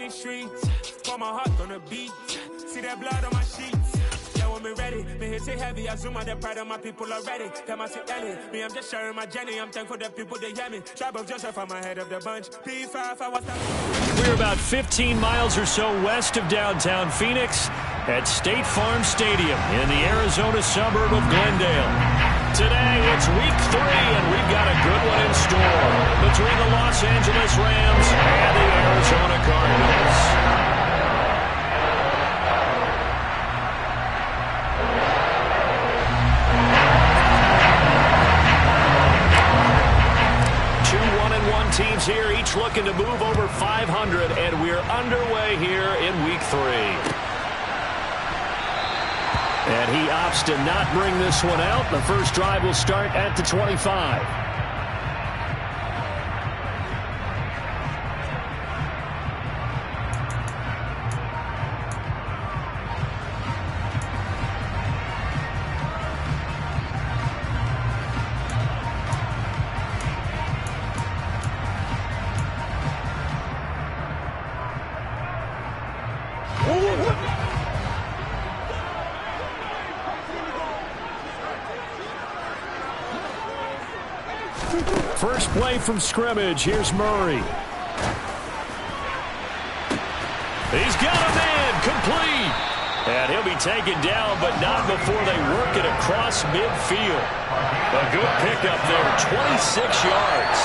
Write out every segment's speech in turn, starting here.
these streets. Put my heart on the beat. See that blood on my sheets. Yeah, when me ready, me hit it heavy. I zoom out the pride of my people already. Them I see Ellie. Me, I'm just sharing my journey. I'm thankful that people they hear me. Tribe of Joseph, I'm ahead of the bunch. P5, I was that. We're about 15 miles or so west of downtown Phoenix at State Farm Stadium in the Arizona suburb of Glendale. Today, it's week 3, and we've got a good one in store between the Los Angeles Rams and the Arizona Cardinals. Two 1-1 teams here, each looking to move over 500, and we're underway here in week 3. And he opts to not bring this one out. The first drive will start at the 25. First play from scrimmage. Here's Murray. He's got a man complete. And he'll be taken down, but not before they work it across midfield. A good pickup there, 26 yards.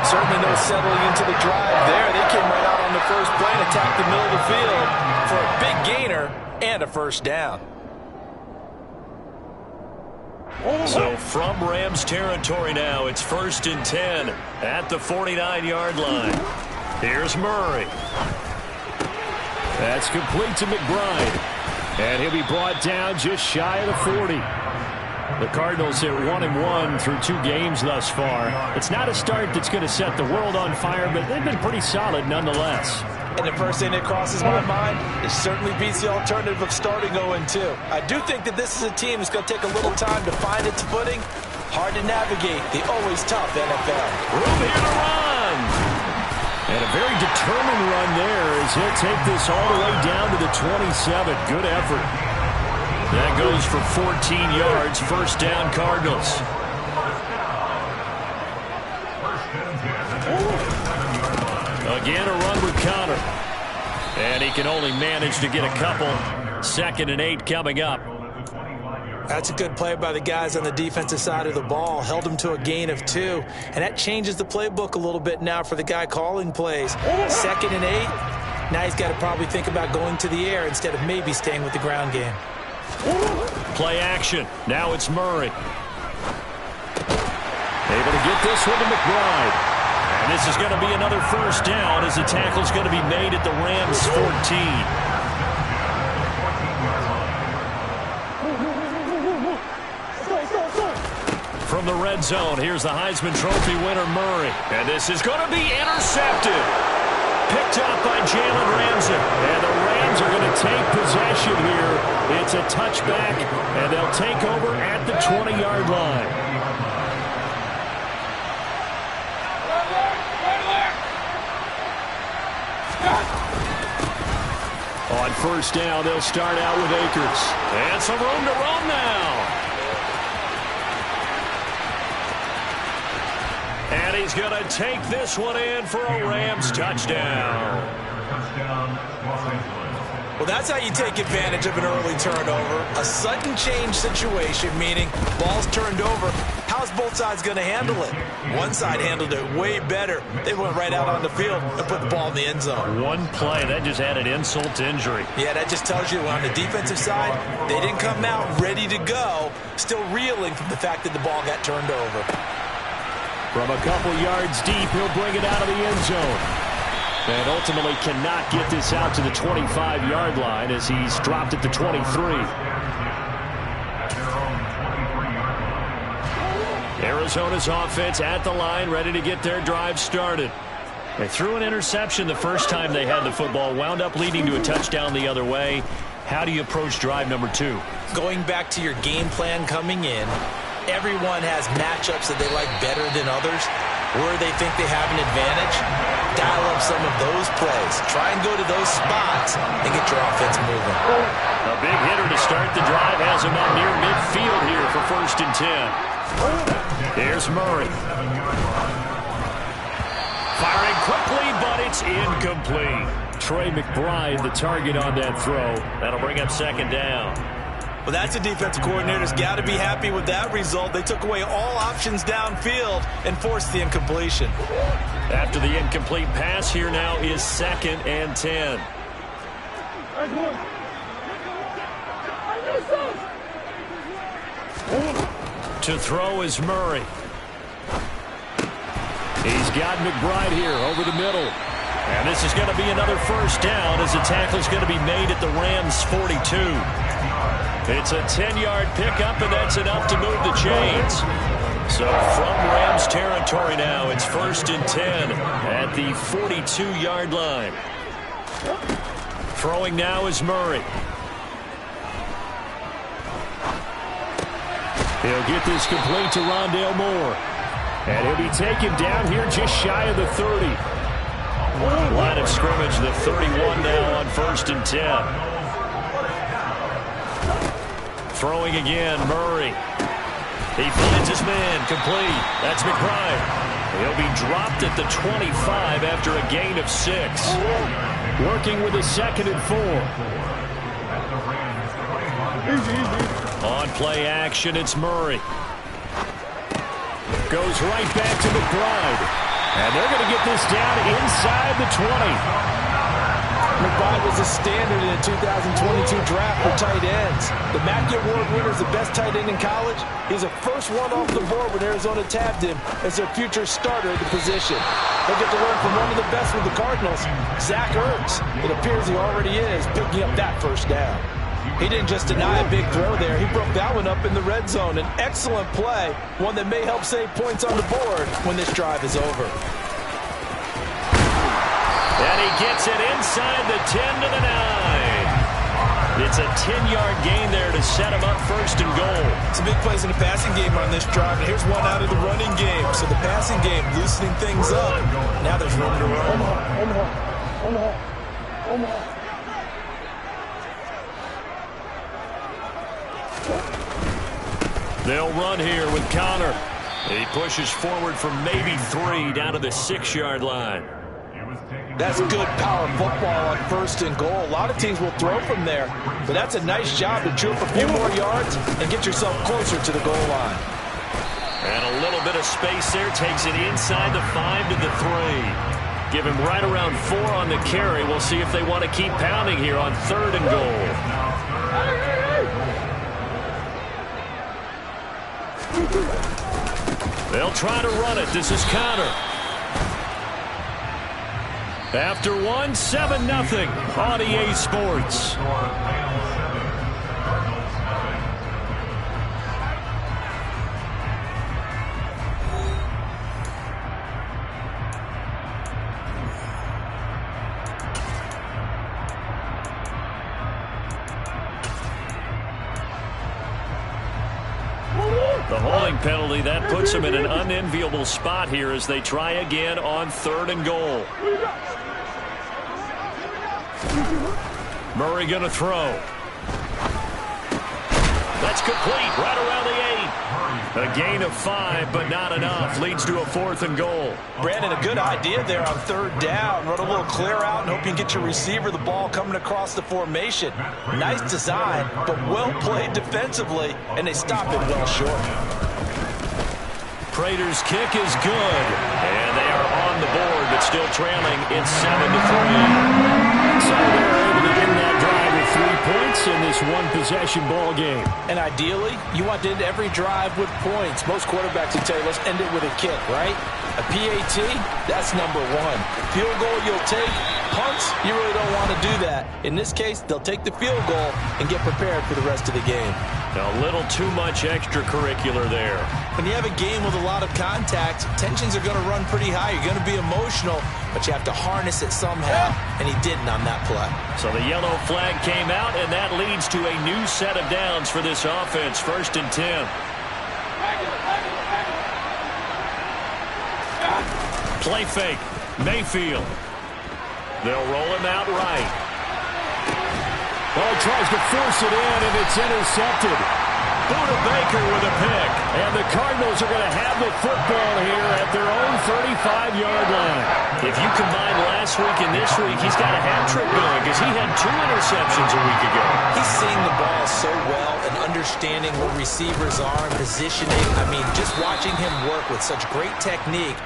Certainly no settling into the drive there. They came right out on the first play and attacked the middle of the field for a big gainer and a first down. So from Rams territory now, it's 1st and 10 at the 49-yard line. Here's Murray. That's complete to McBride. And he'll be brought down just shy of the 40. The Cardinals at 1-1 through 2 games thus far. It's not a start that's going to set the world on fire, but they've been pretty solid nonetheless. And the first thing that crosses my mind, it certainly beats the alternative of starting 0-2. I do think that this is a team that's going to take a little time to find its footing. Hard to navigate the always tough NFL. Room here to run. And a very determined run there as he'll take this all the way down to the 27. Good effort. That goes for 14 yards. First down, Cardinals. Again, a run with Connor. And he can only manage to get a couple. 2nd and 8 coming up. That's a good play by the guys on the defensive side of the ball. Held them to a gain of 2. And that changes the playbook a little bit now for the guy calling plays. 2nd and 8. Now he's got to probably think about going to the air instead of maybe staying with the ground game. Play action. Now it's Murray. Able to get this one to McBride. And this is going to be another first down as the tackle's going to be made at the Rams 14. From the red zone, here's the Heisman Trophy winner, Murray. And this is going to be intercepted. Picked up by Jalen Ramsey. And the Rams are going to take possession here. It's a touchback, and they'll take over at the 20-yard line. On first down, they'll start out with Akers. And some room to run now. And he's going to take this one in for a Rams touchdown. Well, that's how you take advantage of an early turnover. A sudden change situation, meaning ball's turned over. How's both sides going to handle it? One side handled it way better. They went right out on the field and put the ball in the end zone. One play, that just added insult to injury. Yeah, that just tells you on the defensive side, they didn't come out ready to go, still reeling from the fact that the ball got turned over. From a couple yards deep, he'll bring it out of the end zone. And ultimately cannot get this out to the 25-yard line as he's dropped at the 23. Arizona's offense at the line, ready to get their drive started. They threw an interception the first time they had the football, wound up leading to a touchdown the other way. How do you approach drive number 2? Going back to your game plan coming in, everyone has matchups that they like better than others, where they think they have an advantage. dial up some of those plays. Try and go to those spots and get your offense moving. A big hitter to start the drive has him up near midfield here for 1st and 10. Here's Murray. Firing quickly, but it's incomplete. Trey McBride, the target on that throw. That'll bring up 2nd down. Well, that's a defensive coordinator's got to be happy with that result. They took away all options downfield and forced the incompletion. After the incomplete pass, here now is 2nd and 10. To throw is Murray. He's got McBride here over the middle. And this is going to be another 1st down as the tackle is going to be made at the Rams' 42. It's a 10-yard pickup, and that's enough to move the chains. So from Rams territory now, it's 1st and 10 at the 42-yard line. Throwing now is Murray. He'll get this complete to Rondale Moore. And he'll be taken down here just shy of the 30. Line of scrimmage, the 31 now on 1st and 10. Throwing again, Murray. He finds his man, complete. That's McBride. He'll be dropped at the 25 after a gain of 6. Working with a 2nd and 4. On play action, it's Murray. Goes right back to McBride. And they're going to get this down inside the 20. McBride was a standard in the 2022 draft for tight ends. The Mackey Award winner is the best tight end in college. He's the first one off the board when Arizona tabbed him as their future starter at the position. They'll get to learn from one of the best with the Cardinals, Zach Ertz. It appears he already is picking up that 1st down. He didn't just deny a big throw there. He broke that one up in the red zone. An excellent play, one that may help save points on the board when this drive is over. And he gets it inside the 10 to the 9. It's a 10-yard gain there to set him up 1st and goal. Some big plays in the passing game on this drive. And here's one out of the running game. So the passing game loosening things up. Now there's room to run. They'll run here with Connor. He pushes forward from maybe 3 down to the 6-yard line. That's good power football on 1st and goal. A lot of teams will throw from there, but that's a nice job to chew up a few more yards and get yourself closer to the goal line. And a little bit of space there takes it inside the 5 to the 3. Give him right around 4 on the carry. We'll see if they want to keep pounding here on 3rd and goal. They'll try to run it. This is Connor. After 1, 7-0 on EA Sports. The holding penalty, that puts him in an unenviable spot here as they try again on 3rd and goal. Murray going to throw. That's complete right around the 8. A gain of 5, but not enough. Leads to a 4th and goal. Brandon, a good idea there on 3rd down. Run a little clear out and hope you can get your receiver the ball coming across the formation. Nice design, but well played defensively, and they stop it well short. Prater's kick is good, and they are on the board, but still trailing. It's 7-3. So they're able to end that drive with 3 points in this one-possession ball game. And ideally, you want to end every drive with points. Most quarterbacks would tell you, let's end it with a kick, right? A PAT, that's number 1. Field goal you'll take. Punts, you really don't want to do that. In this case, they'll take the field goal and get prepared for the rest of the game. A little too much extracurricular there. When you have a game with a lot of contact, tensions are going to run pretty high. You're going to be emotional, but you have to harness it somehow, and he didn't on that play. So the yellow flag came out, and that leads to a new set of downs for this offense. 1st and 10. Play fake. Mayfield. They'll roll him out right. Oh, he tries to force it in, and it's intercepted. Buda Baker with a pick. And the Cardinals are going to have the football here at their own 35-yard line. If you combine last week and this week, he's got a hat trick going because he had 2 interceptions a week ago. He's seeing the ball so well and understanding where receivers are and positioning. I mean, just watching him work with such great technique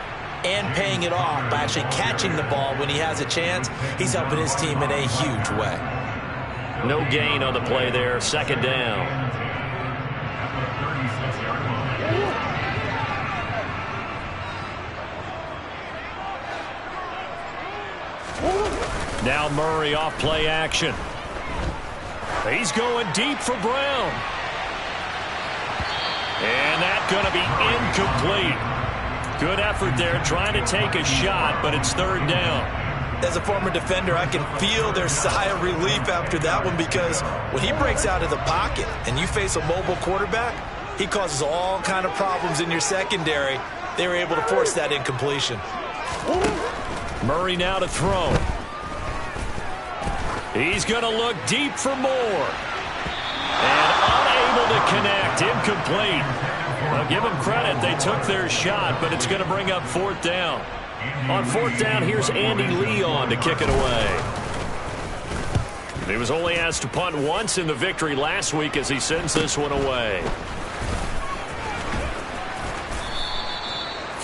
and paying it off by actually catching the ball when he has a chance, he's helping his team in a huge way. No gain on the play there. Second down. Now Murray off play action. He's going deep for Brown. And that's going to be incomplete. Good effort there trying to take a shot, but it's third down. As a former defender, I can feel their sigh of relief after that one because when he breaks out of the pocket and you face a mobile quarterback, he causes all kind of problems in your secondary. They were able to force that incompletion. Murray now to throw. He's going to look deep for more. And unable to connect. Incomplete. Well, give them credit. They took their shot, but it's going to bring up fourth down. On fourth down, here's Andy Leon to kick it away. He was only asked to punt once in the victory last week as he sends this one away.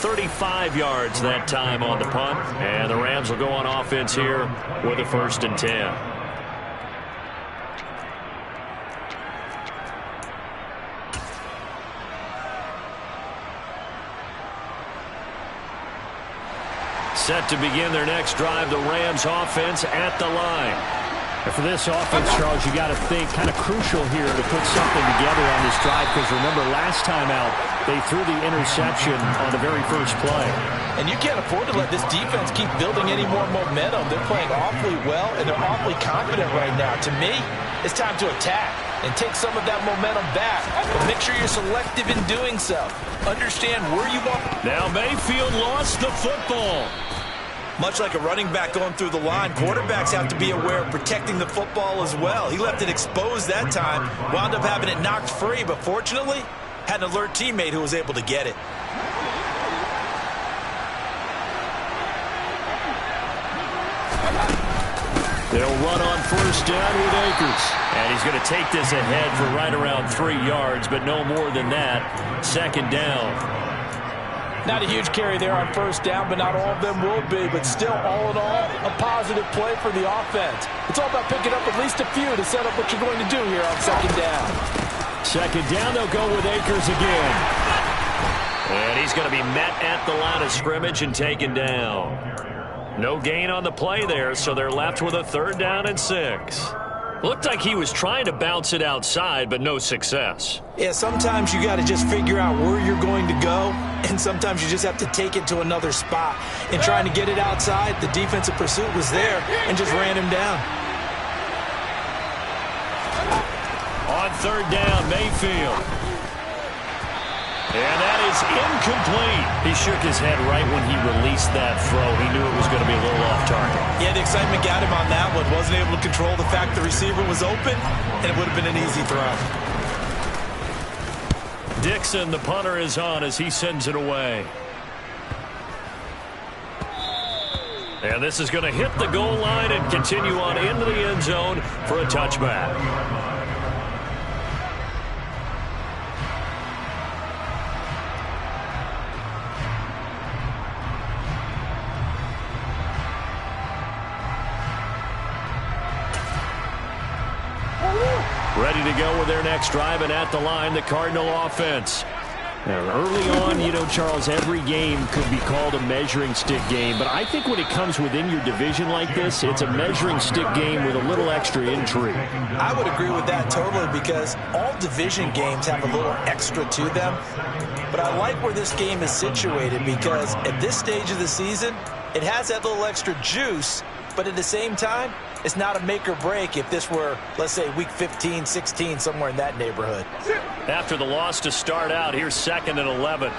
35 yards that time on the punt. And the Rams will go on offense here with a 1st and 10. Set to begin their next drive, the Rams offense at the line. And for this offense, Charles, you got to think kind of crucial here to put something together on this drive because remember last time out they threw the interception on the very first play. And you can't afford to let this defense keep building any more momentum. They're playing awfully well and they're awfully confident right now. To me, it's time to attack and take some of that momentum back. But make sure you're selective in doing so. Understand where you want. Now Mayfield lost the football. Much like a running back going through the line, quarterbacks have to be aware of protecting the football as well. He left it exposed that time, wound up having it knocked free, but fortunately, had an alert teammate who was able to get it. They'll run on first down with Akers. And he's going to take this ahead for right around 3 yards, but no more than that. Second down. Not a huge carry there on first down, but not all of them will be. But still, all in all, a positive play for the offense. It's all about picking up at least a few to set up what you're going to do here on second down. Second down, they'll go with Akers again. And he's going to be met at the line of scrimmage and taken down. No gain on the play there, so they're left with a 3rd down and 6. Looked like he was trying to bounce it outside, but no success. Yeah, sometimes you got to just figure out where you're going to go, and sometimes you just have to take it to another spot. And trying to get it outside, the defensive pursuit was there and just ran him down. On 3rd down, Mayfield. And that is incomplete. He shook his head right when he released that throw. He knew it was going to be a little off target. Yeah, the excitement got him on that one. Wasn't able to control the fact the receiver was open, and it would have been an easy throw. Dixon, the punter, is on as he sends it away. And this is going to hit the goal line and continue on into the end zone for a touchback. Ready to go with their next drive, and at the line, the Cardinal offense. Now, early on, you know, Charles, every game could be called a measuring stick game, but I think when it comes within your division like this, it's a measuring stick game with a little extra intrigue. I would agree with that totally because all division games have a little extra to them, but I like where this game is situated because at this stage of the season, it has that little extra juice, but at the same time, it's not a make or break if this were, let's say, week 15, 16, somewhere in that neighborhood. After the loss to start out, here's 2nd and 11.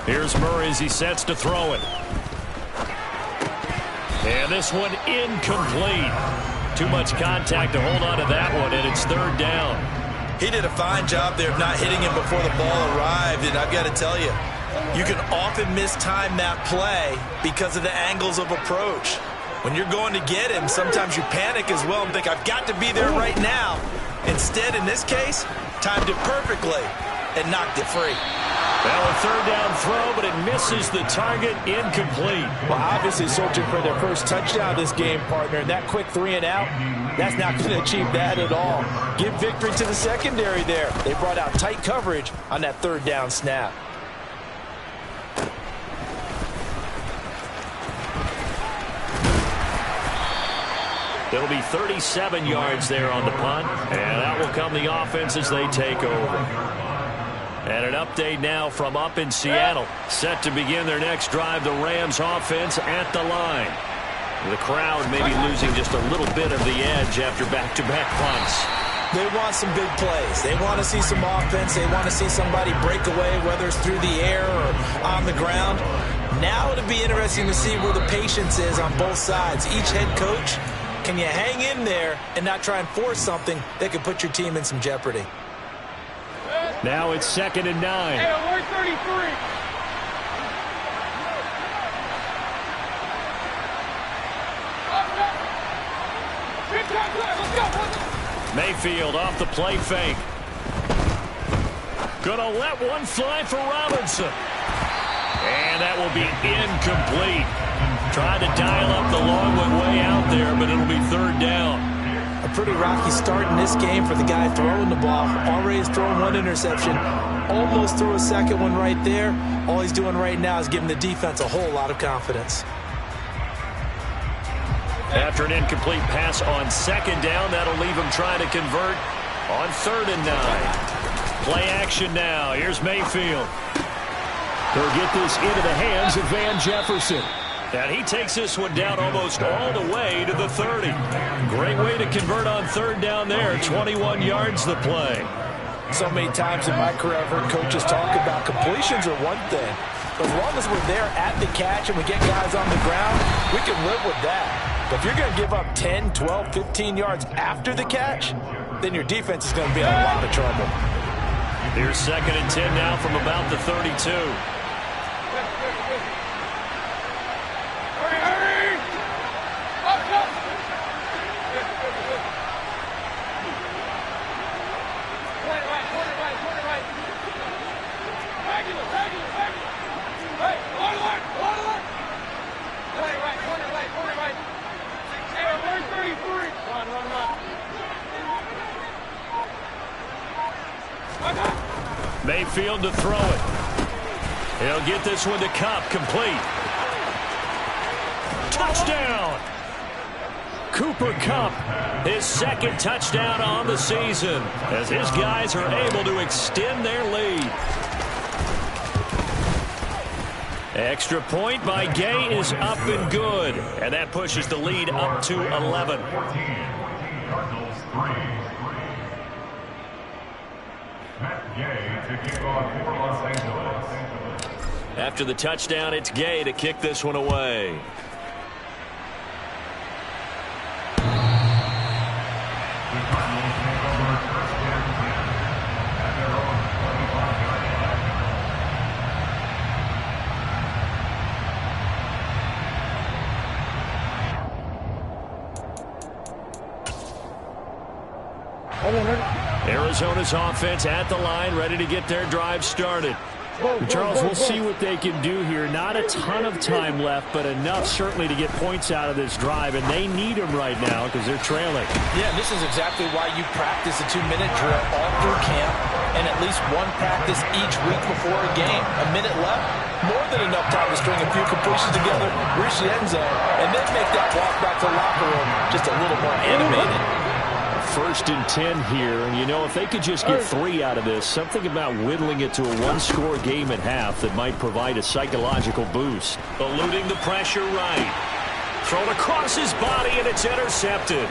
Here's Murray as he sets to throw it. And this one incomplete. Too much contact to hold on to that one, and it's third down. He did a fine job there of not hitting him before the ball arrived, and I've got to tell you, you can often mistime that play because of the angles of approach. When you're going to get him, sometimes you panic as well and think, I've got to be there right now. Instead, in this case, timed it perfectly and knocked it free. Well, a third down throw, but it misses the target, incomplete. Well, obviously searching for their first touchdown this game, partner, and that quick 3 and out, that's not going to achieve that at all. Give victory to the secondary there. They brought out tight coverage on that third down snap. It'll be 37 yards there on the punt, and that will come the offense as they take over. And an update now from up in Seattle. Set to begin their next drive, the Rams offense at the line. The crowd maybe losing just a little bit of the edge after back-to-back punts. They want some big plays. They want to see some offense. They want to see somebody break away, whether it's through the air or on the ground. Now it'll be interesting to see where the patience is on both sides. Each head coach, can you hang in there and not try and force something that could put your team in some jeopardy? Now it's 2nd and 9. Hey, alert 33. Mayfield off the play fake. Gonna let one fly for Robinson. And that will be incomplete. Tried to dial up the long one way out there, but it'll be third down. A pretty rocky start in this game for the guy throwing the ball. Already has thrown one interception. Almost threw a second one right there. All he's doing right now is giving the defense a whole lot of confidence. After an incomplete pass on 2nd down, that'll leave him trying to convert on 3rd and 9. Play action now. Here's Mayfield. They'll get this into the hands of Van Jefferson. And he takes this one down almost all the way to the 30. Great way to convert on 3rd down there. 21 yards the play. So many times in my career I've heard coaches talk about completions are one thing. As long as we're there at the catch and we get guys on the ground, we can live with that. But if you're going to give up 10, 12, 15 yards after the catch, then your defense is going to be in a lot of trouble. Here's 2nd and 10 now from about the 32. Mayfield to throw it. He'll get this one to Kupp, complete. Touchdown! Cooper Kupp, his 2nd touchdown on the season, as his guys are able to extend their lead. Extra point by Gay is up and good, and that pushes the lead up to 11. After the touchdown, it's Gay to kick this one away. Arizona's offense at the line, ready to get their drive started. Charles, we'll see what they can do here. Not a ton of time left, but enough certainly to get points out of this drive, and they need them right now because they're trailing. Yeah, this is exactly why you practice a 2-minute drill all through camp and at least one practice each week before a game. A minute left, more than enough time to string a few completions together, reach the end zone, and then make that walk back to the locker room just a little more animated. 1st and 10 here, and you know, if they could just get 3 out of this, something about whittling it to a one-score game at half that might provide a psychological boost. Eluding the pressure right. Thrown across his body, and it's intercepted.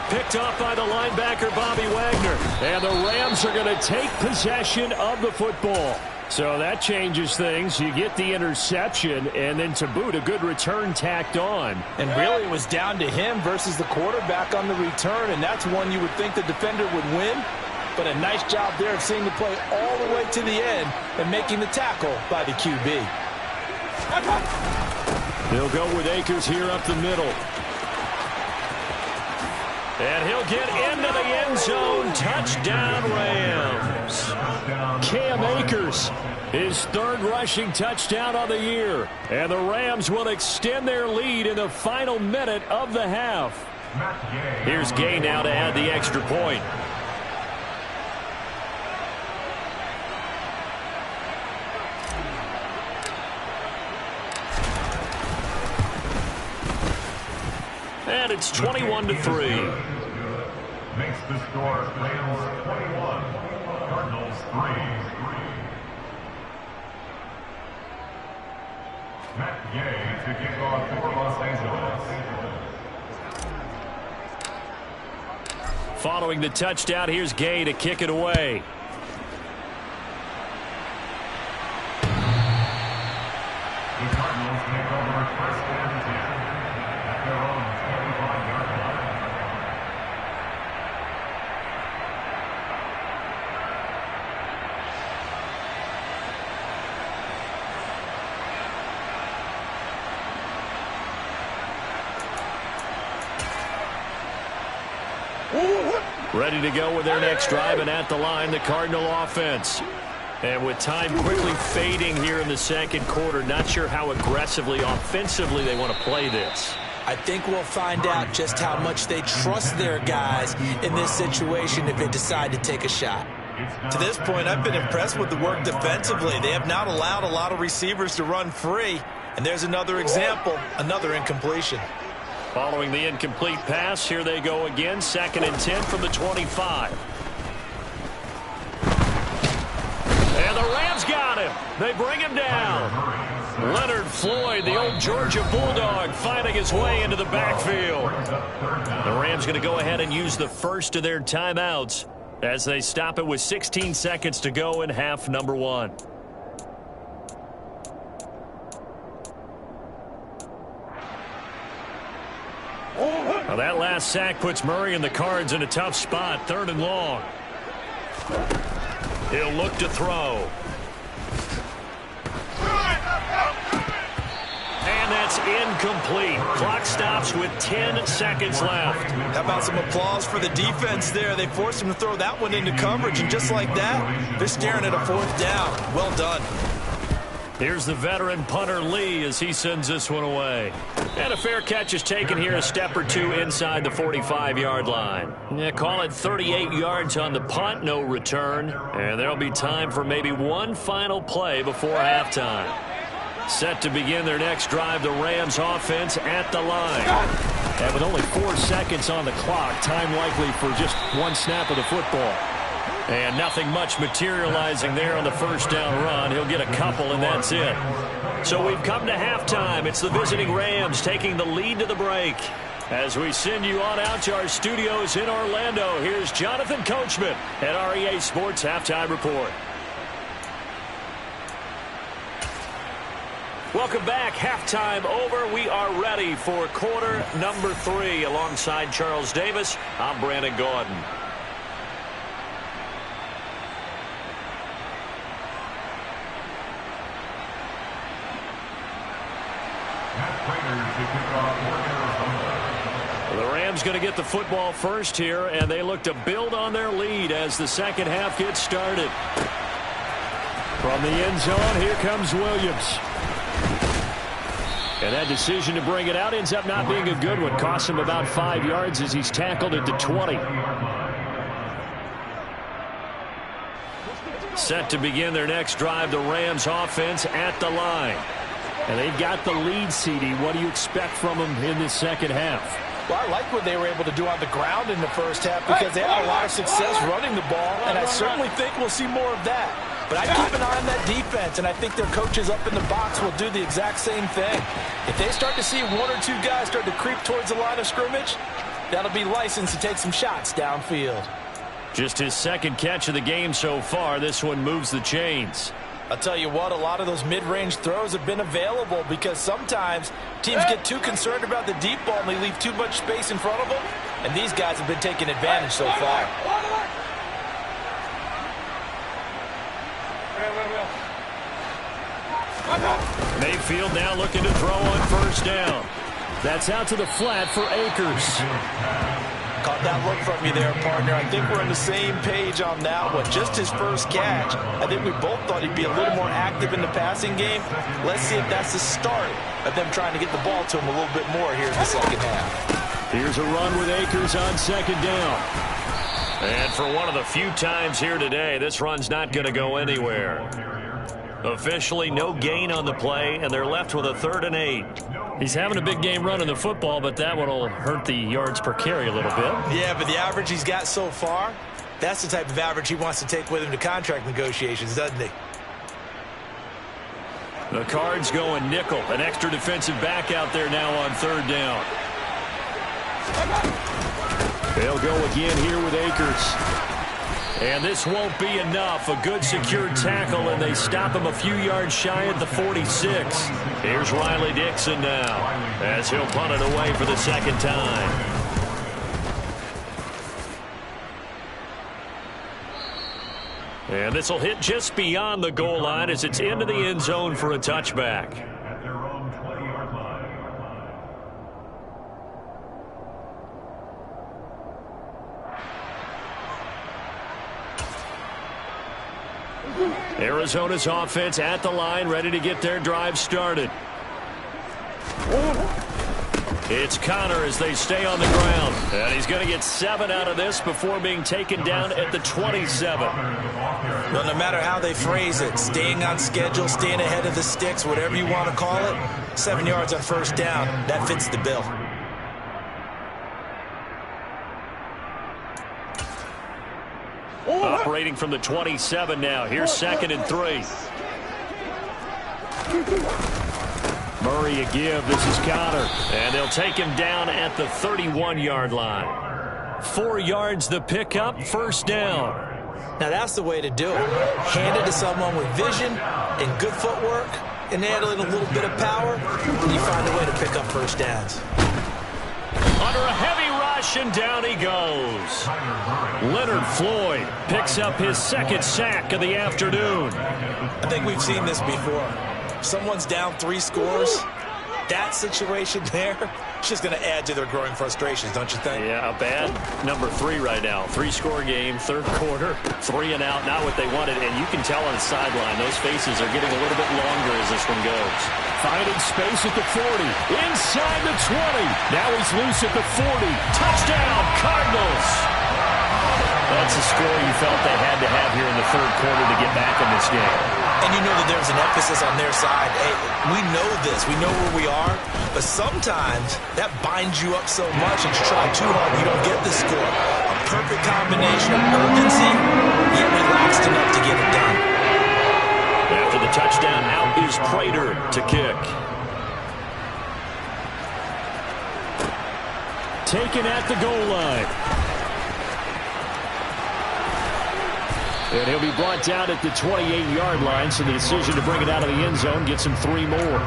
Picked up by the linebacker, Bobby Wagner. And the Rams are going to take possession of the football. So that changes things. You get the interception, and then to boot, a good return tacked on. And really, it was down to him versus the quarterback on the return, and that's one you would think the defender would win. But a nice job there of seeing the play all the way to the end and making the tackle by the QB. He'll go with Akers here up the middle. And he'll get into the end zone. Touchdown, Rams. Cam Akers, his third rushing touchdown on the year. And the Rams will extend their lead in the final minute of the half. Here's Gay now to add the extra point. And it's 21-3. Makes the score Rams 21, Cardinals 3. Matt Gay to kick off for Los Angeles. Following the touchdown, here's Gay to kick it away. The Cardinals take over first and 10 at their own 25-yard line. Ready to go with their next drive, and at the line, the Cardinal offense. And with time quickly fading here in the second quarter, not sure how aggressively, offensively they want to play this. I think we'll find out just how much they trust their guys in this situation if they decide to take a shot. To this point, I've been impressed with the work defensively. They have not allowed a lot of receivers to run free. And there's another example, another incompletion. Following the incomplete pass, here they go again, 2nd and 10 from the 25. And the Rams got him. They bring him down. Leonard Floyd, the old Georgia Bulldog, finding his way into the backfield. The Rams going to go ahead and use the first of their timeouts as they stop it with 16 seconds to go in half number 1. Now that last sack puts Murray and the Cards in a tough spot, 3rd and long. He'll look to throw. And that's incomplete. Clock stops with 10 seconds left. How about some applause for the defense there? They forced him to throw that one into coverage, and just like that, they're staring at a 4th down. Well done. Here's the veteran punter Lee as he sends this one away. And a fair catch is taken here, a step or two inside the 45-yard line. Yeah, call it 38 yards on the punt, no return. And there'll be time for maybe one final play before halftime. Set to begin their next drive, the Rams offense at the line. And with only 4 seconds on the clock, time likely for just one snap of the football. And nothing much materializing there on the first down run. He'll get a couple, and that's it. So we've come to halftime. It's the visiting Rams taking the lead to the break. As we send you on out to our studios in Orlando, here's Jonathan Coachman at REA Sports Halftime Report. Welcome back. Halftime over. We are ready for quarter number 3. Alongside Charles Davis, I'm Brandon Gordon. The Rams going to get the football first here, and they look to build on their lead as the second half gets started. From the end zone, here comes Williams. And that decision to bring it out ends up not being a good one. Costs him about 5 yards as he's tackled at the 20. Set to begin their next drive, the Rams offense at the line. And they've got the lead, CD. What do you expect from them in this second half? Well, I like what they were able to do on the ground in the first half because they had a lot of success running the ball, and I certainly think we'll see more of that. But I keep an eye on that defense, and I think their coaches up in the box will do the exact same thing. If they start to see 1 or 2 guys start to creep towards the line of scrimmage, that'll be licensed to take some shots downfield. Just his second catch of the game so far. This one moves the chains. I'll tell you what, a lot of those mid-range throws have been available because sometimes teams get too concerned about the deep ball and they leave too much space in front of them, and these guys have been taking advantage so far. Mayfield now looking to throw on first down. That's out to the flat for Akers. Caught that look from you there, partner. I think we're on the same page on that one. Just his first catch. I think we both thought he'd be a little more active in the passing game. Let's see if that's the start of them trying to get the ball to him a little bit more here in the second half. Here's a run with Akers on second down. And for one of the few times here today, this run's not going to go anywhere. Officially no gain on the play, and they're left with a 3rd and 8. He's having a big game running the football, but that one will hurt the yards per carry a little bit. Yeah, but the average he's got so far, that's the type of average he wants to take with him to contract negotiations, doesn't he? The Cards going nickel. An extra defensive back out there now on 3rd down. They'll go again here with Akers. And this won't be enough. A good secured tackle, and they stop him a few yards shy at the 46. Here's Riley Dixon now as he'll punt it away for the second time. And this will hit just beyond the goal line as it's into the end zone for a touchback. At their own 20-yard line. Arizona's offense at the line, ready to get their drive started. It's Connor as they stay on the ground. And he's going to get 7 out of this before being taken down at the 27. Well, no matter how they phrase it, staying on schedule, staying ahead of the sticks, whatever you want to call it, 7 yards on first down, that fits the bill. Operating from the 27 now. Here's 2nd and 3. Murray a give. This is Connor. And they'll take him down at the 31-yard line. 4 yards the pickup, first down. Now that's the way to do it. Hand it to someone with vision and good footwork and add in a little bit of power, and you find a way to pick up first downs. Under a heavy rush, and down he goes. Leonard Floyd picks up his 2nd sack of the afternoon. I think we've seen this before. Someone's down 3 scores. That situation there, it's just going to add to their growing frustrations, don't you think? Yeah, a bad number 3 right now. 3-score game, 3rd quarter, 3 and out, not what they wanted. And you can tell on the sideline, those faces are getting a little bit longer as this one goes. Finding space at the 40, inside the 20. Now he's loose at the 40. Touchdown, Cardinals. That's a score you felt they had to have here in the 3rd quarter to get back in this game. And you know that there's an emphasis on their side. Hey, we know this. We know where we are. But sometimes that binds you up so much and you try too hard, you don't get the score. A perfect combination of urgency, yet relaxed enough to get it done. After the touchdown, out is Prater to kick. Taken at the goal line. And he'll be brought down at the 28-yard line, so the decision to bring it out of the end zone gets him 3 more.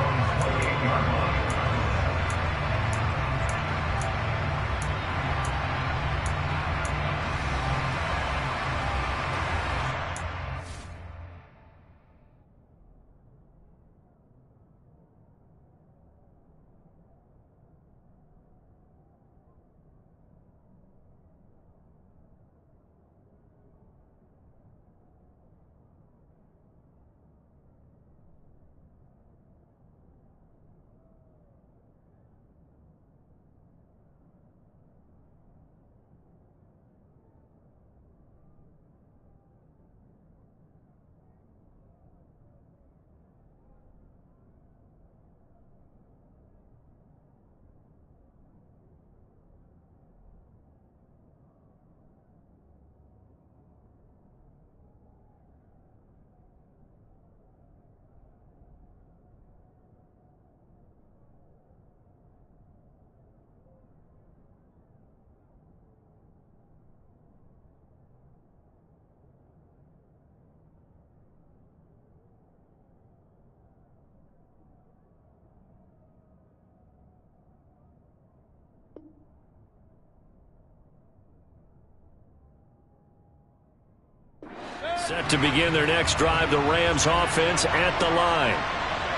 Set to begin their next drive, the Rams offense at the line.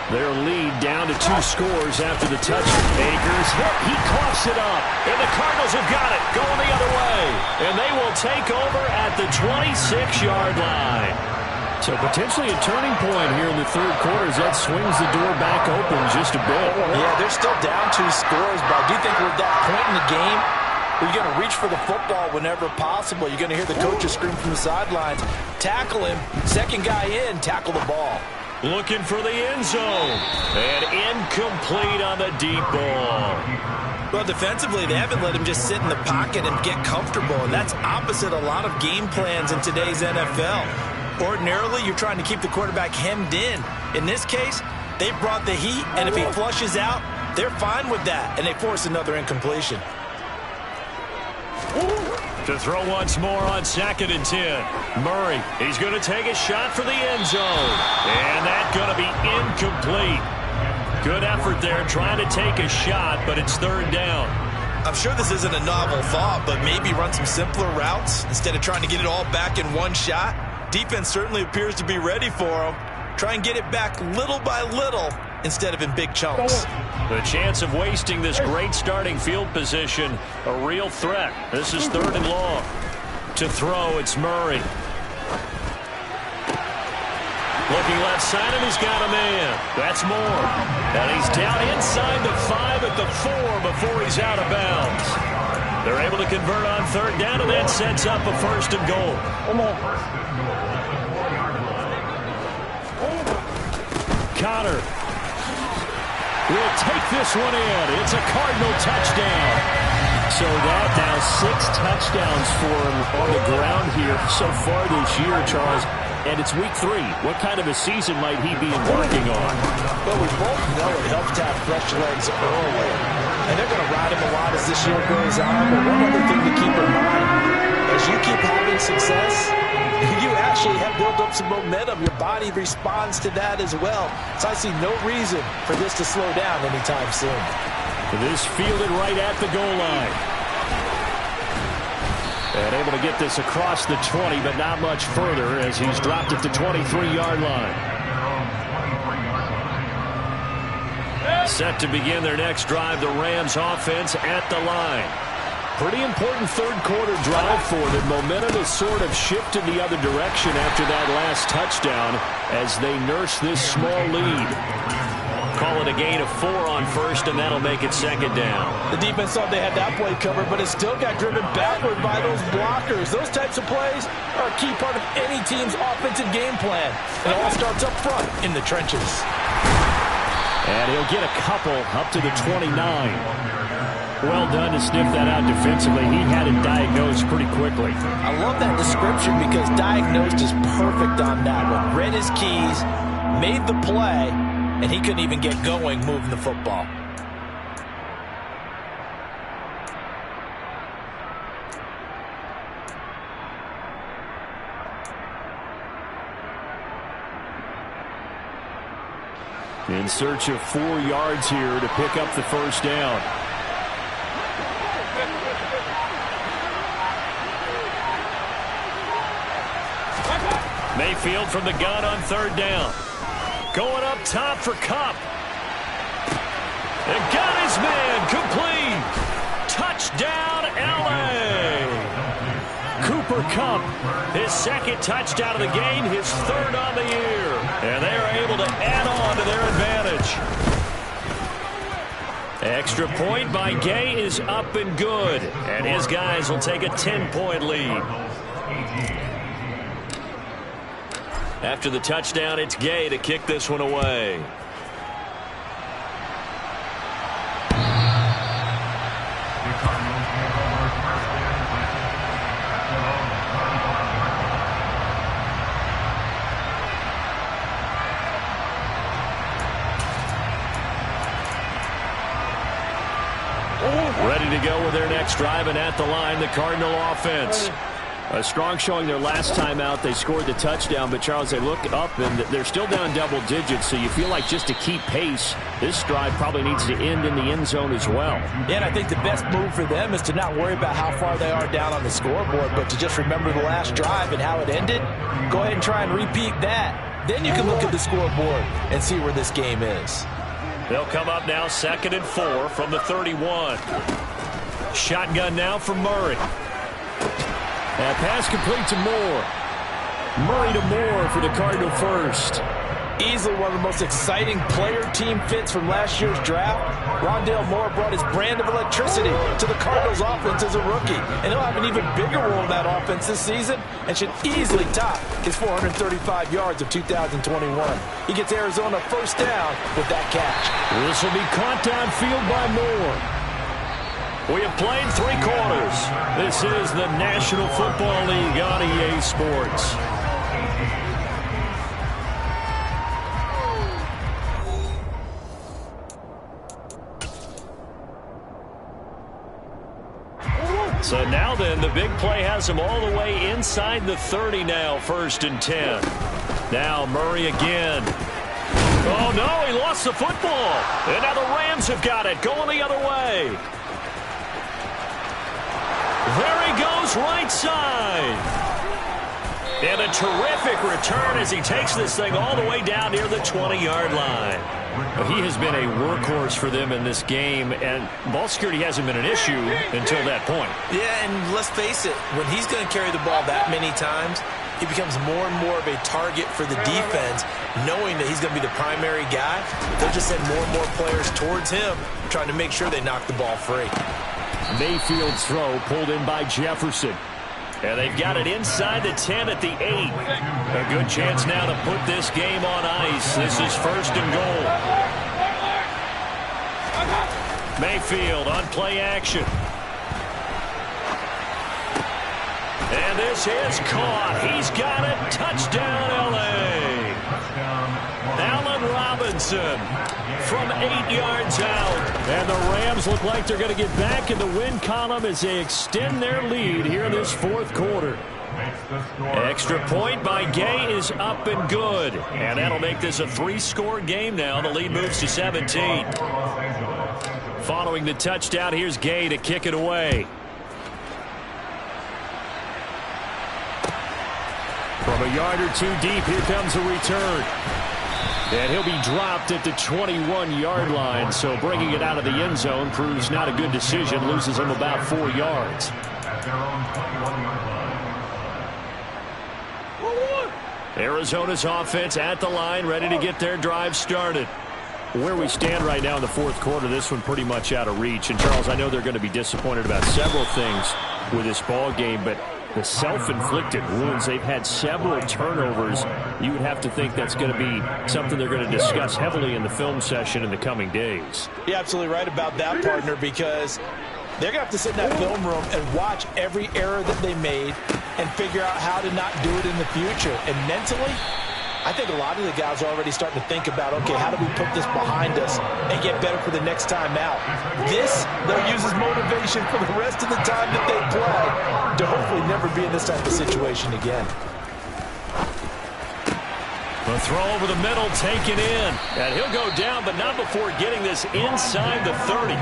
Their lead down to 2 scores after the touchdown. Akers hit. He coughs it up. And the Cardinals have got it going the other way. And they will take over at the 26-yard line. So potentially a turning point here in the third quarter as that swings the door back open just a bit. Yeah, they're still down 2 scores, but I do think we're at that point in the game where you're going to reach for the football whenever possible. You're going to hear the coaches scream from the sidelines. Tackle him. Second guy in, tackle the ball. Looking for the end zone. And incomplete on the deep ball. Well, defensively, they haven't let him just sit in the pocket and get comfortable, and that's opposite a lot of game plans in today's NFL. Ordinarily, you're trying to keep the quarterback hemmed in. In this case, they brought the heat, and if he flushes out, they're fine with that, and they force another incompletion. To throw once more on 2nd and 10. Murray, he's going to take a shot for the end zone. And that's going to be incomplete. Good effort there trying to take a shot, but it's 3rd down. I'm sure this isn't a novel thought, but maybe run some simpler routes instead of trying to get it all back in one shot. Defense certainly appears to be ready for him. Try and get it back little by little instead of in big chunks. The chance of wasting this great starting field position, a real threat. This is 3rd and long. To throw, it's Murray. Looking left side, and he's got a man. That's Moore. And he's down inside the 5 at the 4 before he's out of bounds. They're able to convert on 3rd down, and that sets up a 1st and goal. Connor will take this one in. It's a Cardinal touchdown. So that now 6 touchdowns for him on the ground here so far this year, Charles. And it's week 3. What kind of a season might he be embarking on? Well, we both know it helps to have fresh legs early. And they're going to ride him a lot as this year goes on. But one other thing to keep in mind, as you keep having success, you actually have built up some momentum. Your body responds to that as well. So I see no reason for this to slow down anytime soon. This fielded right at the goal line. And able to get this across the 20, but not much further as he's dropped at the 23-yard line. Set to begin their next drive, the Rams offense at the line. Pretty important third quarter drive for them. Momentum has sort of shifted the other direction after that last touchdown as they nurse this small lead. Call it a gain of 4 on 1st, and that'll make it 2nd down. The defense thought they had that play covered, but it still got driven backward by those blockers. Those types of plays are a key part of any team's offensive game plan. It all starts up front in the trenches. And he'll get a couple up to the 29. Well done to sniff that out defensively. He had it diagnosed pretty quickly. I love that description because diagnosed is perfect on that one. Read his keys, made the play, and he couldn't even get going moving the football. In search of 4 yards here to pick up the 1st down. Mayfield from the gun on 3rd down. Going up top for Kupp. And got his man complete. Touchdown, L.A. Cooper Kupp, his 2nd touchdown of the game, his 3rd on the year. And they are able to add on to their advantage. Extra point by Gay is up and good. And his guys will take a 10-point lead. After the touchdown, it's Gay to kick this one away. Ready to go with their next drive, and at the line, the Cardinal offense. A strong showing their last time out. They scored the touchdown, but, Charles, they look up, and they're still down double digits, so you feel like just to keep pace, this drive probably needs to end in the end zone as well. Yeah, and I think the best move for them is to not worry about how far they are down on the scoreboard, but to just remember the last drive and how it ended. Go ahead and try and repeat that. Then you can look at the scoreboard and see where this game is. They'll come up now 2nd and 4 from the 31. Shotgun now from Murray. That pass complete to Moore. Murray to Moore for the Cardinal first. Easily one of the most exciting player-team fits from last year's draft. Rondale Moore brought his brand of electricity to the Cardinals offense as a rookie. And he'll have an even bigger role in that offense this season and should easily top his 435 yards of 2021. He gets Arizona first down with that catch. This will be caught downfield by Moore. We have played 3 quarters. This is the National Football League on EA Sports. So now then, the big play has him all the way inside the 30 now, 1st and 10. Now Murray again. Oh, no, he lost the football. And now the Rams have got it, going the other way. There he goes, right side. And a terrific return as he takes this thing all the way down near the 20-yard line. He has been a workhorse for them in this game, and ball security hasn't been an issue until that point. Yeah, and let's face it, when he's going to carry the ball that many times, he becomes more and more of a target for the defense, knowing that he's going to be the primary guy. They'll just send more and more players towards him, trying to make sure they knock the ball free. Mayfield's throw pulled in by Jefferson. And they've got it inside the 10 at the 8. A good chance now to put this game on ice. This is 1st and goal. Mayfield on play action. And this is caught. He's got it. Touchdown, L.A. Allen Robinson from 8 yards out. And the Rams look like they're going to get back in the win column as they extend their lead here in this 4th quarter. Extra point by Gay is up and good. And that'll make this a 3-score game now. The lead moves to 17. Following the touchdown, here's Gay to kick it away. From a yard or 2 deep, here comes a return. And he'll be dropped at the 21-yard line, so bringing it out of the end zone proves not a good decision, loses him about 4 yards. Arizona's offense at the line, ready to get their drive started. Where we stand right now in the 4th quarter, this one pretty much out of reach. And, Charles, I know they're going to be disappointed about several things with this ball game, but the self-inflicted wounds, they've had several turnovers. You would have to think that's going to be something they're going to discuss heavily in the film session in the coming days. You're absolutely right about that, partner, because they're going to have to sit in that film room and watch every error that they made and figure out how to not do it in the future. And mentally, I think a lot of the guys are already starting to think about, okay, how do we put this behind us and get better for the next time out? This, they'll use as motivation for the rest of the time that they play to hopefully never be in this type of situation again. The throw over the middle taken in. And he'll go down, but not before getting this inside the 30.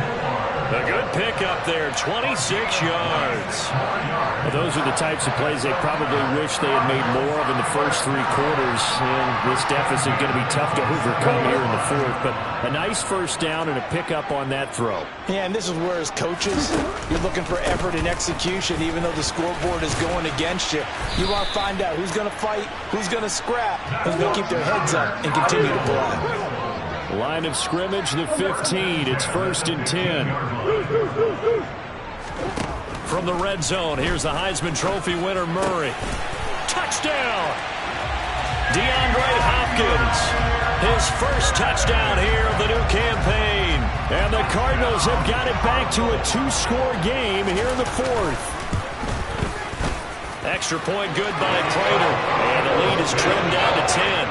A good pickup there, 26 yards. Well, those are the types of plays they probably wish they had made more of in the first 3 quarters. And this deficit going to be tough to overcome here in the 4th. But a nice first down and a pickup on that throw. Yeah, and this is where, as coaches, you're looking for effort and execution, even though the scoreboard is going against you. You want to find out who's going to fight, who's going to scrap, who's going to keep their heads up and continue to play. Line of scrimmage, the 15. It's 1st and 10. From the red zone, here's the Heisman Trophy winner, Murray. Touchdown! DeAndre Hopkins. His first touchdown here of the new campaign. And the Cardinals have got it back to a 2-score game here in the 4th. Extra point good by Prater. And the lead is trimmed down to 10.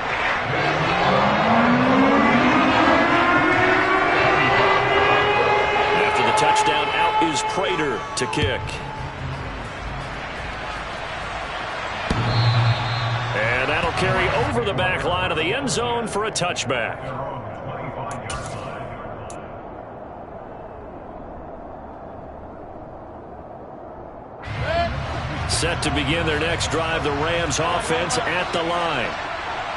Touchdown, out is Prater to kick. over the back line of the end zone for a touchback. Set to begin their next drive, the Rams offense at the line.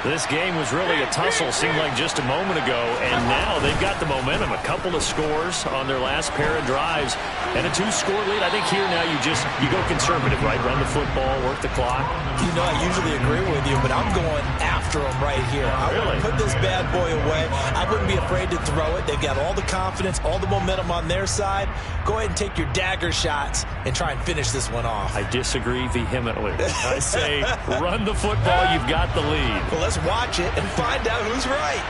This game was really a tussle, seemed like just a moment ago, and now they've got the momentum. A couple of scores on their last pair of drives, and a 2-score lead. I think here now you go conservative, right? Run the football, work the clock. You know, I usually agree with you, but I'm going after them right here. I want to put this bad boy away. I wouldn't be afraid to throw it. They've got all the confidence, all the momentum on their side. Go ahead and take your dagger shots and try and finish this one off. I disagree vehemently. I say run the football. You've got the lead. Well, let's watch it and find out who's right.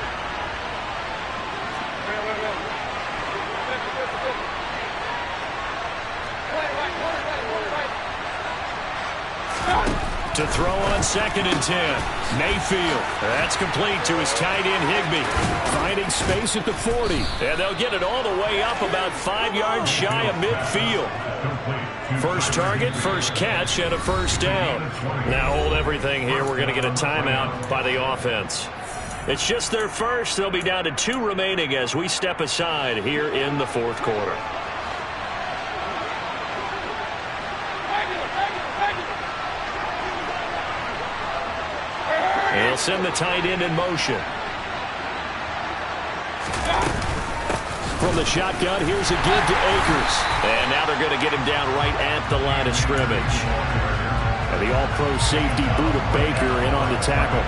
To throw on 2nd and 10. Mayfield. That's complete to his tight end, Higbee. Finding space at the 40. And they'll get it all the way up about 5 yards shy of midfield. First target, first catch, and a first down. Now hold everything here. We're going to get a timeout by the offense. It's just their first. They'll be down to 2 remaining as we step aside here in the 4th quarter. He'll send the tight end in motion. From the shotgun, here's a give to Akers. And now they're going to get him down right at the line of scrimmage. And the all-pro safety Buda Baker in on the tackle.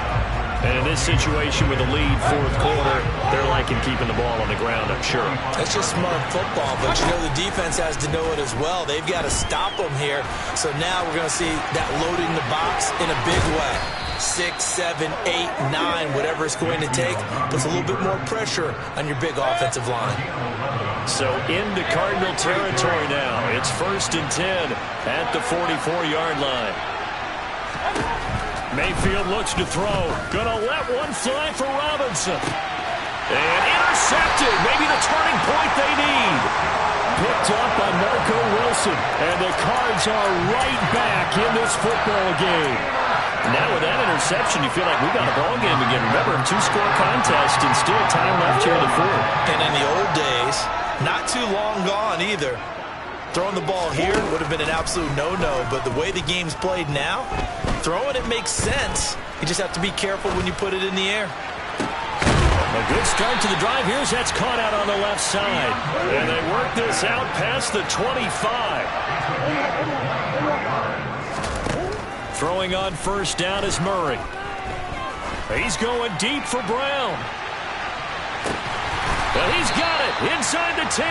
And in this situation with the lead 4th quarter, they're liking keeping the ball on the ground, I'm sure. That's just smart football, but you know the defense has to know it as well. They've got to stop them here. So now we're going to see that loading the box in a big way. 6, 7, 8, 9, whatever it's going to take, puts a little bit more pressure on your big offensive line. So into Cardinal territory now. It's 1st and 10 at the 44-yard line. Mayfield looks to throw. Gonna let one fly for Robinson. And intercepted. Maybe the turning point they need. Picked up by Marco Wilson. And the Cards are right back in this football game. Now with that interception, you feel like we got a ball game again. Remember, 2-score contest and still time left here in the 4th. And in the old days, not too long gone either, throwing the ball here would have been an absolute no-no. But the way the game's played now, throwing it makes sense. You just have to be careful when you put it in the air. A good start to the drive. Here's that's caught out on the left side. And they work this out past the 25. Throwing on 1st down is Murray. He's going deep for Brown. And he's got it inside the 10.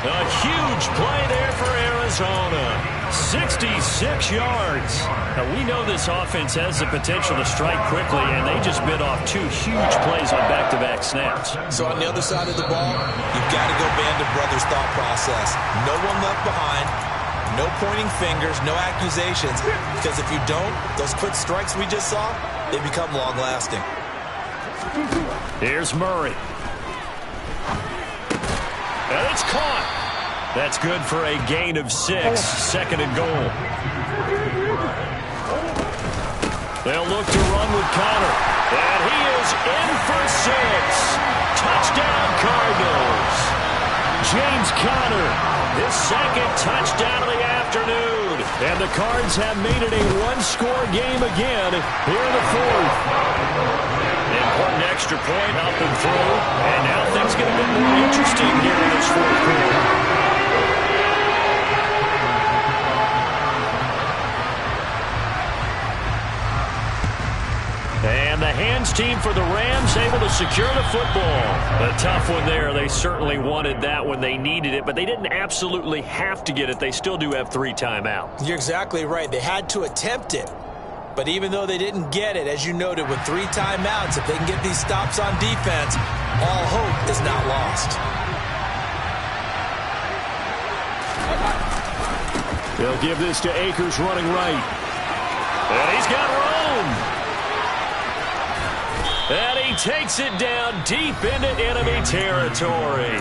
A huge play there for Arizona. 66 yards. Now, we know this offense has the potential to strike quickly, and they just bit off 2 huge plays on back-to-back snaps. So on the other side of the ball, you've got to go Band of Brothers thought process. No one left behind. No pointing fingers, no accusations, because if you don't, those quick strikes we just saw, they become long-lasting. Here's Murray. And it's caught. That's good for a gain of 6, 2nd and goal. They'll look to run with Connor. And he is in for 6. Touchdown, Cardinals. James Conner. His 2nd touchdown of the afternoon. And the Cards have made it a 1-score game again here in the 4th. Important extra point up and through. And now things get a bit more interesting here in this 4th quarter. And the hands team for the Rams able to secure the football. A tough one there. They certainly wanted that when they needed it, but they didn't absolutely have to get it. They still do have 3 timeouts. You're exactly right. They had to attempt it. But even though they didn't get it, as you noted, with 3 timeouts, if they can get these stops on defense, all hope is not lost. They'll give this to Akers running right. And he's got room. And he takes it down deep into enemy territory.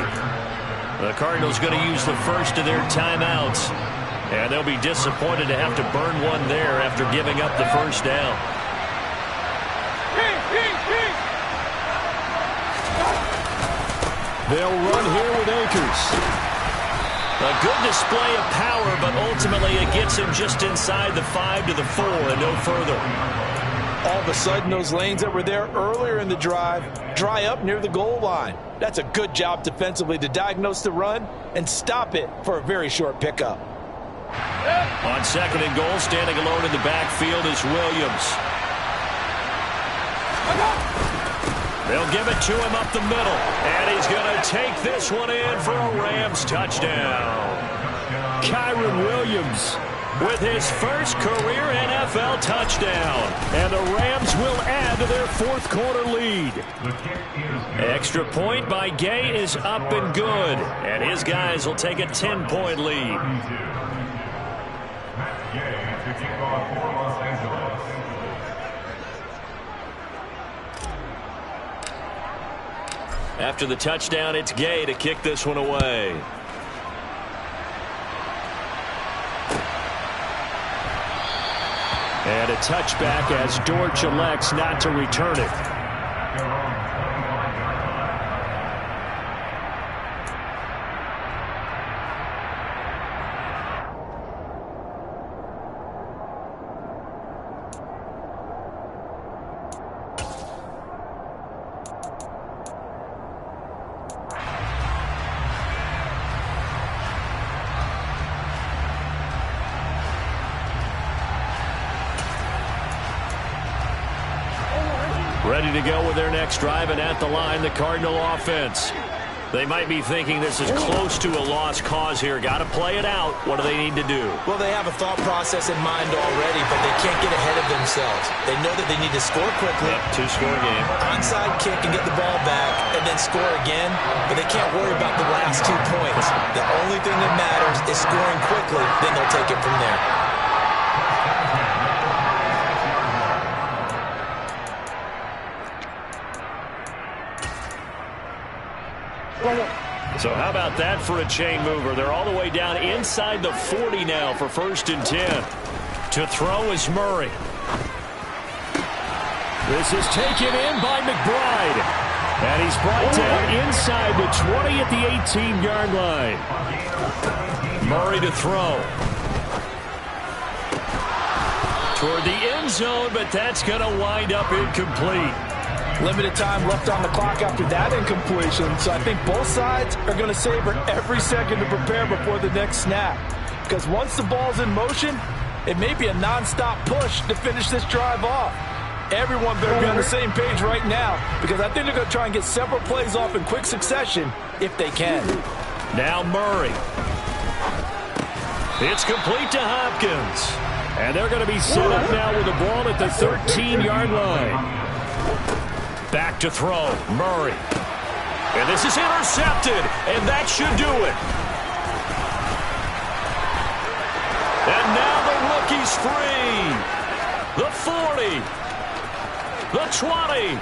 The Cardinals going to use the first of their timeouts. And they'll be disappointed to have to burn one there after giving up the first down. They'll run here with Akers. A good display of power, but ultimately it gets him just inside the 5 to the 4 and no further. All of a sudden, those lanes that were there earlier in the drive dry up near the goal line. That's a good job defensively to diagnose the run and stop it for a very short pickup. On 2nd and goal, standing alone in the backfield is Williams. They'll give it to him up the middle, and he's going to take this one in for a Rams touchdown. Kyron Williams with his first career NFL touchdown, and the Rams will add to their 4th quarter lead. Extra point by Gay is up and good, and his guys will take a 10-point lead. Gay to kick off for Los Angeles. After the touchdown, it's Gay to kick this one away. And a touchback as Dortch elects not to return it. Ready to go with their next drive, and at the line, the Cardinal offense. They might be thinking this is close to a lost cause here. Got to play it out. What do they need to do? Well, they have a thought process in mind already, but they can't get ahead of themselves. They know that they need to score quickly. Yep, 2-score game. Onside kick and get the ball back, and then score again, but they can't worry about the last 2 points. The only thing that matters is scoring quickly, then they'll take it from there. So how about that for a chain mover? They're all the way down inside the 40 now for 1st and 10. To throw is Murray. This is taken in by McBride. And he's brought down inside the 20 at the 18-yard line. Murray to throw. Toward the end zone, but that's going to wind up incomplete. Limited time left on the clock after that incompletion, so I think both sides are going to savor every second to prepare before the next snap. Because once the ball's in motion, it may be a non-stop push to finish this drive off. Everyone better be on the same page right now, because I think they're going to try and get several plays off in quick succession if they can. Now Murray. It's complete to Hopkins. And they're going to be set up now with the ball at the 13-yard line. Back to throw, Murray. And this is intercepted, and that should do it. And now the rookie's free. The 40. The 20.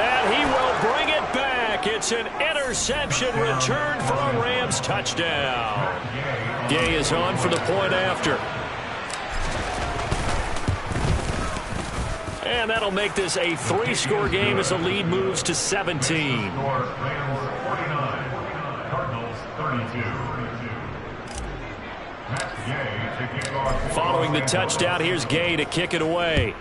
And he will bring it back. It's an interception return for a Rams touchdown. Gay is on for the point after. And that'll make this a 3-score game as the lead moves to 17. Following the touchdown, here's Gay to kick it away.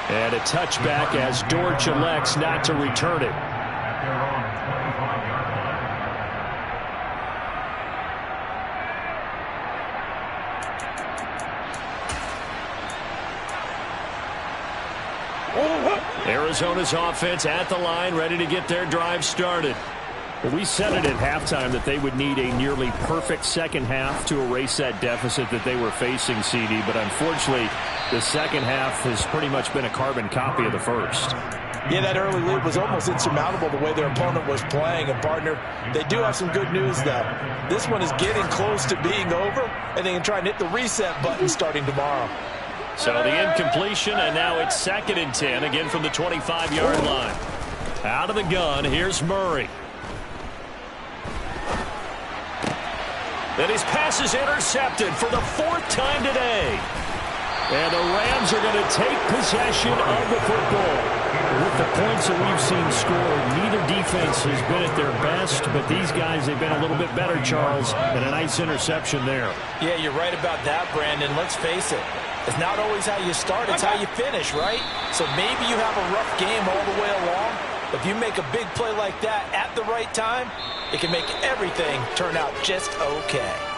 And a touchback as Dortch elects not to return it. Arizona's offense at the line, ready to get their drive started. Well, we said it at halftime that they would need a nearly perfect second half to erase that deficit that they were facing, CD. But unfortunately, the second half has pretty much been a carbon copy of the first. Yeah, that early lead was almost insurmountable the way their opponent was playing. And, partner, they do have some good news, though. This one is getting close to being over, and they can try and hit the reset button starting tomorrow. So the incompletion, and now it's 2nd and 10, again from the 25-yard line. Out of the gun, here's Murray. And his pass is intercepted for the 4th time today. And the Rams are going to take possession of the football. With the points that we've seen scored, neither defense has been at their best, but these guys, they've been a little bit better, Charles, and a nice interception there. Yeah, you're right about that, Brandon. Let's face it. It's not always how you start, it's how you finish, right? So maybe you have a rough game all the way along. If you make a big play like that at the right time, it can make everything turn out just okay.